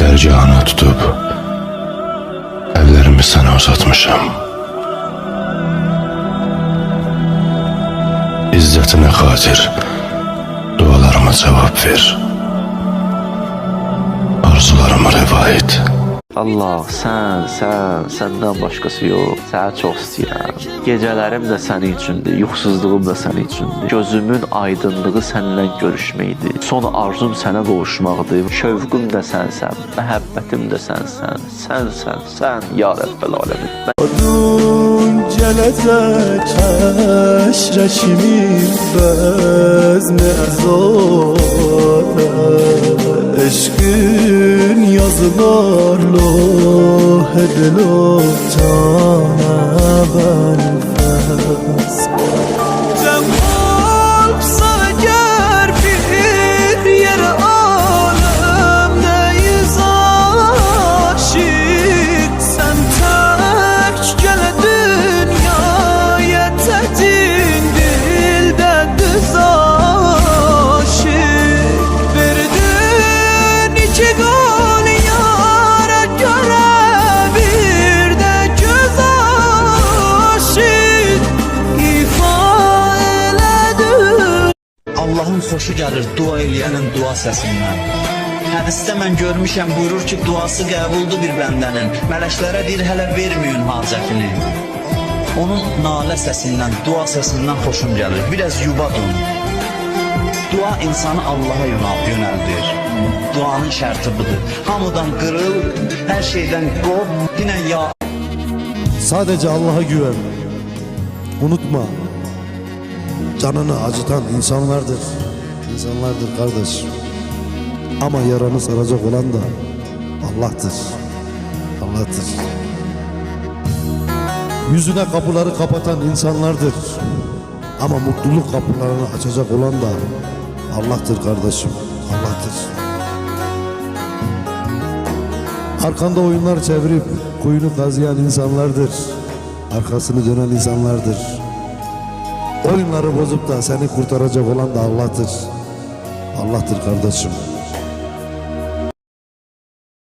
Dərgahına tutub əllərimi sənə uzatmışam. İzzətinə xatir dualarıma cavab ver. Arzularıma rəva et. Allah, səndən başqası yox. Səni çox istəyirəm. Gecələrim də sənin üçündür, yuxusuzluğum da sənin üçündür. Gözümün aydınlığı səninlə görüşməkdir. Son arzum sənə qovuşmaqdır. Şövqüm də sənsən, məhəbbətim də sənsən. Sən, ya Rəbbəl aləmin. Adun gələcək həşrəkimin bəzni əzada. Eşqin yazılar loh edilib cana bənfəs. Cəm olsa gər bir yer aləmdəyiz aşıq. Sən tək gələ dünyaya tədin dildə düz aşıq. Verdin iki qol yara görə bir də göz aşıq ifa elədin. Allahın xoşu gəlir dua eləyənin dua səsindən. Hədisdə mən görmüşəm, buyurur ki, duası qəbuldur bir bəndənin. Mələklərə deyir, hələ verməyin hacətini. Onun nalə səsindən, dua səsindən xoşum gəlir. Biraz yubadın. Dua insanı Allaha yönəldir. Duanın şərti budur. Hamıdan qırıl, hər şeydən qov, yine ya. Sadece Allah'a güven. Unutma. Canını acıtan insanlardır. İnsanlardır kardeş. Ama yaranı saracak olan da Allah'tır. Allah'tır. Yüzüne kapıları kapatan insanlardır. Ama mutluluk kapılarını açacak olan da Allah'tır kardeşim. Allah'tır. Arkanda oyunlar çevirip kuyunu kazıyan insanlardır. Arkasını dönen insanlardır. Oyunları bozup da seni kurtaracak olan da Allah'tır. Allah'tır kardeşim.